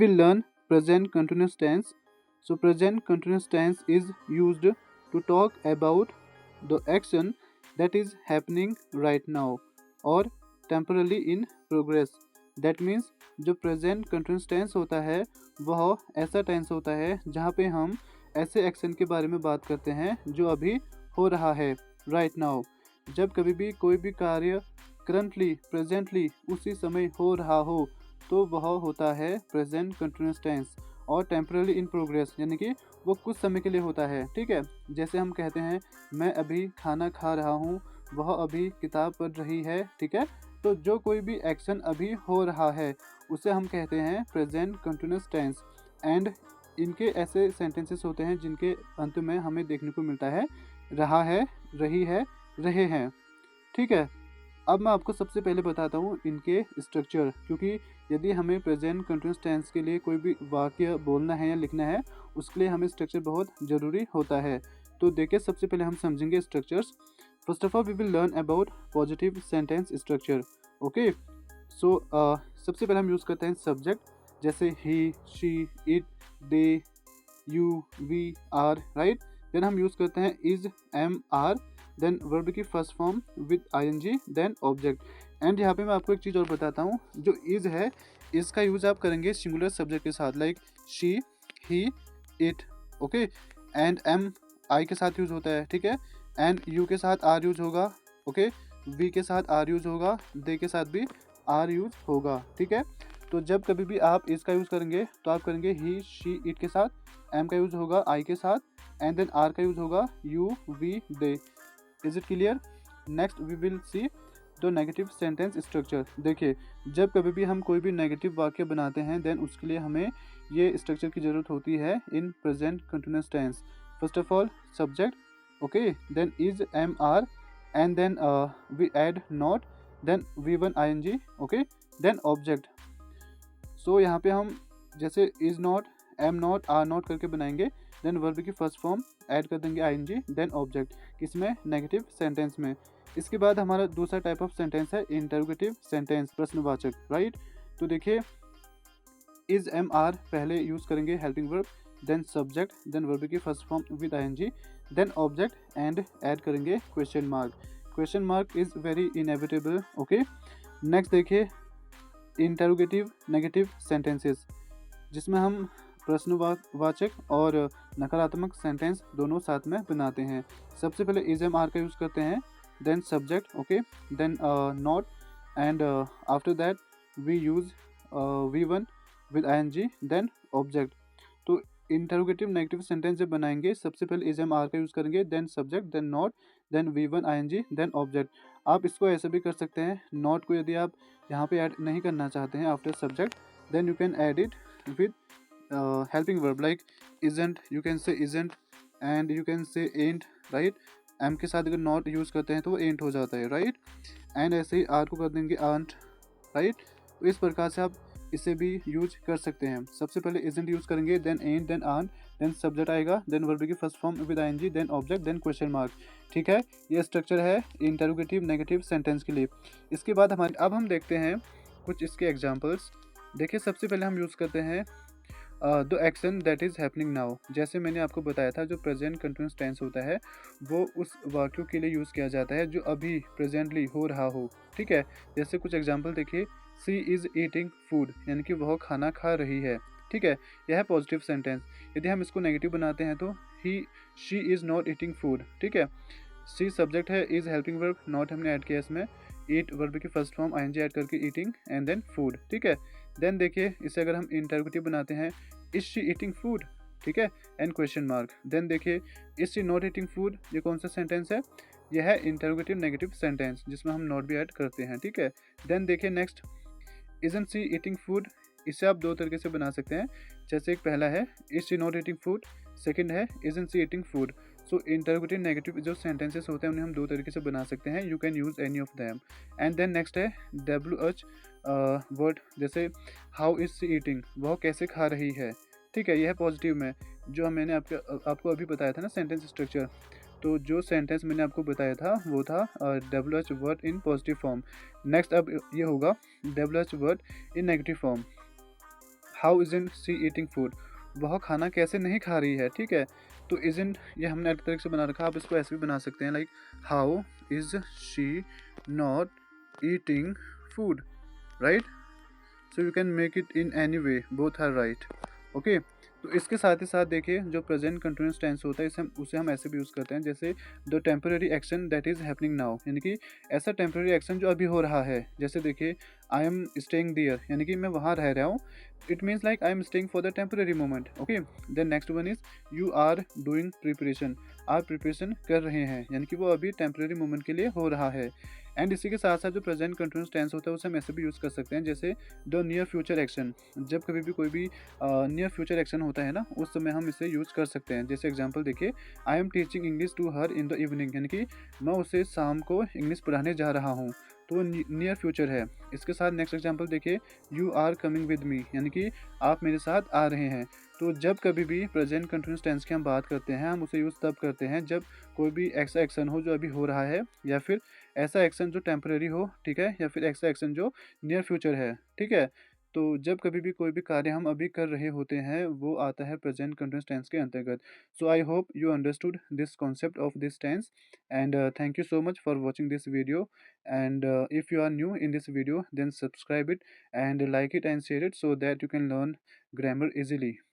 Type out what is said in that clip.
will learn present continuous tense. So present continuous tense is used to talk about the action that is happening right now or temporarily in progress. That means जो present continuous tense होता है वह ऐसा tense होता है जहाँ पे हम ऐसे एक्शन के बारे में बात करते हैं जो अभी हो रहा है राइट नाउ। जब कभी भी कोई भी कार्य करंटली प्रेजेंटली उसी समय हो रहा हो तो वह होता है प्रेजेंट कंटिन्यूस टेंस। और टेम्पररी इन प्रोग्रेस यानी कि वो कुछ समय के लिए होता है, ठीक है। जैसे हम कहते हैं मैं अभी खाना खा रहा हूँ, वह अभी किताब पढ़ रही है, ठीक है। तो जो कोई भी एक्शन अभी हो रहा है उसे हम कहते हैं प्रेजेंट कंटिन्यूस टेंस। एंड इनके ऐसे सेंटेंसेस होते हैं जिनके अंत में हमें देखने को मिलता है रहा है, रही है, रहे हैं, ठीक है। अब मैं आपको सबसे पहले बताता हूँ इनके स्ट्रक्चर, क्योंकि यदि हमें प्रेजेंट कंटिन्यूस टेंस के लिए कोई भी वाक्य बोलना है या लिखना है उसके लिए हमें स्ट्रक्चर बहुत ज़रूरी होता है। तो देखिए सबसे पहले हम समझेंगे structures. First of all we will learn about positive sentence structure. Okay, so सबसे पहले हम यूज़ करते हैं सब्जेक्ट, जैसे he, she, it, they, you, we, are, right. Then हम यूज़ करते हैं is, am, are, then verb की first form with ING, then object. And यहाँ पे मैं आपको एक चीज़ और बताता हूँ, जो इज है इसका यूज़ आप करेंगे सिंगुलर सब्जेक्ट के साथ, like she, he, it, okay. And am I के साथ यूज़ होता है, ठीक है। एंड यू के साथ आर यूज़ होगा, ओके। वी के साथ आर यूज़ होगा, दे के साथ भी आर यूज़ होगा, ठीक है। तो जब कभी भी आप इसका यूज़ करेंगे तो आप करेंगे ही, शी, इट के साथ, एम का यूज़ होगा आई के साथ, एंड देन आर का यूज़ होगा you, we, they. Is it clear? Next we will see the negative sentence structure. देखिए जब कभी भी हम कोई भी नेगेटिव वाक्य बनाते हैं देन उसके लिए हमें ये स्ट्रक्चर की ज़रूरत होती है in present continuous tense. First of all subject, okay, then is, am, are, and then we add not, then we one I N G, okay, then object. So यहाँ पे हम जैसे is not, am not, are not करके बनाएंगे, then verb की first form add कर देंगे I N G, then object, किसमें? नेगेटिव सेंटेंस में। इसके बाद हमारा दूसरा टाइप ऑफ सेंटेंस है इंटरोगेटिव सेंटेंस, प्रश्नवाचक, राइट। तो देखिए इज, एम, आर पहले यूज़ करेंगे helping verb, then subject, then verb की first form with I N G, then object and add करेंगे question mark. Question mark is very inevitable, okay. Next देखिए interrogative negative sentences, जिसमें हम प्रश्नवाचक और नकारात्मक सेंटेंस दोनों साथ में बनाते हैं। सबसे पहले इज, एम, आर का यूज़ करते हैं, then subject, okay, then not, and after that we use V one with I N G, then object. तो इंटरोगेटिव नेगेटिव सेंटेंस जब बनाएंगे सबसे पहले इज, एम, आर का यूज़ करेंगे, then subject, then not, then we one I N G, then object. आप इसको ऐसे भी कर सकते हैं, नॉट को यदि आप यहाँ पे ऐड नहीं करना चाहते हैं after subject, then you can add it with helping verb like isn't, you can say isn't, and you can say ain't, right। Am के साथ अगर नॉट यूज़ करते हैं तो वो ain't हो जाता है, राइट। एंड ऐसे ही आर को कर देंगे aren't, राइट। तो इस प्रकार से आप इसे भी यूज कर सकते हैं। सबसे पहले isn't यूज़ करेंगे, then ain't, then aren't, then subject आएगा, देन वर्ब की first form with ING, then object, then question mark, ठीक है। ये स्ट्रक्चर है इंटरोगेटिव नेगेटिव सेंटेंस के लिए। इसके बाद अब हम देखते हैं कुछ इसके एग्जाम्पल्स। देखिए सबसे पहले हम यूज़ करते हैं the action that is happening now. जैसे मैंने आपको बताया था जो प्रेजेंट कंटिन्यूस टेंस होता है वो उस वाक्यों के लिए यूज़ किया जाता है जो अभी प्रेजेंटली हो रहा हो, ठीक है। जैसे कुछ एग्जांपल देखिए, सी इज़ ईटिंग फूड, यानी कि वह खाना खा रही है, ठीक है। यह है पॉजिटिव सेंटेंस। यदि हम इसको नेगेटिव बनाते हैं तो she is not eating food, ठीक है। सी सब्जेक्ट है, इज़ हेल्पिंग वर्ब, नॉट हमने ऐड किया इसमें, ईट वर्ब की first form I N G add करके ईटिंग, एंड देन फूड, ठीक है। देन देखिए इसे अगर हम इंटरोगेटिव बनाते हैं, इज शी ईटिंग फूड, ठीक है, एंड क्वेश्चन मार्क। देन देखिए is she not eating food, ये कौन सा सेंटेंस है? यह है इंटरोगेटिव नेगेटिव सेंटेंस जिसमें हम नॉट भी ऐड करते हैं, ठीक है। देन देखिए next isn't she eating food, इसे आप दो तरीके से बना सकते हैं। जैसे एक पहला है is she not eating food, second है isn't she eating food. So interrogative negative जो सेंटेंसेस होते हैं उन्हें हम दो तरीके से बना सकते हैं, you can use any of them. And then next है WH वर्ड, जैसे हाउ इज शी ईटिंग, वह कैसे खा रही है, ठीक है। यह है पॉजिटिव में, जो मैंने आपको अभी बताया था ना सेंटेंस स्ट्रक्चर। तो जो सेंटेंस मैंने आपको बताया था वो था WH word in positive form. Next अब ये होगा WH word in negative form, how isn't she eating food, वह खाना कैसे नहीं खा रही है, ठीक है। तो इजंट ये हमने अलग तरीके से बना रखा, आप इसको ऐसे भी बना सकते हैं, like how is she not eating food, right. So you can make it in any way, both are right. Okay, तो इसके साथ ही साथ देखिए जो प्रेजेंट कंटिन्यूस टेंस होता है इसे उसे हम ऐसे भी यूज़ करते हैं, जैसे the temporary action that is happening now, यानी कि ऐसा टेम्पररी एक्शन जो अभी हो रहा है। जैसे देखिए आई एम स्टेइंग देयर, यानी कि मैं वहाँ रह रहा हूँ। It means like I am staying for the temporary moment. Okay, then next one is you are doing preparation, आप प्रिपरेशन कर रहे हैं, यानी कि वो अभी टेम्पररी मोमेंट के लिए हो रहा है। एंड इसी के साथ साथ जो प्रेजेंट कंटिन्यूस टेंस होता है उसे हम ऐसे भी यूज़ कर सकते हैं, जैसे द नियर फ्यूचर एक्शन, जब कभी भी कोई भी नियर फ्यूचर एक्शन होता है ना, उस समय हम इसे यूज़ कर सकते हैं। जैसे एग्जांपल देखिए, I am teaching English to her in the evening, यानी कि मैं उसे शाम को इंग्लिश पढ़ाने जा रहा हूँ, तो वो नियर फ्यूचर है। इसके साथ नेक्स्ट एग्जांपल देखिए, you are coming with me, यानी कि आप मेरे साथ आ रहे हैं। तो जब कभी भी प्रेजेंट कंटिन्यूस टेंस की हम बात करते हैं, हम उसे यूज़ तब करते हैं जब कोई भी ऐसा एक्शन हो जो अभी हो रहा है, या फिर ऐसा एक्शन जो टेम्परेरी हो, ठीक है, या फिर ऐसा एक्शन जो नियर फ्यूचर है, ठीक है। तो जब कभी भी कोई भी कार्य हम अभी कर रहे होते हैं, वो आता है प्रेजेंट कंटिन्यूस टेंस के अंतर्गत। So I hope you understood this concept of this tense, and thank you so much for watching this video. And if you are new in this video, then subscribe it and like it and share it so that you can learn grammar easily.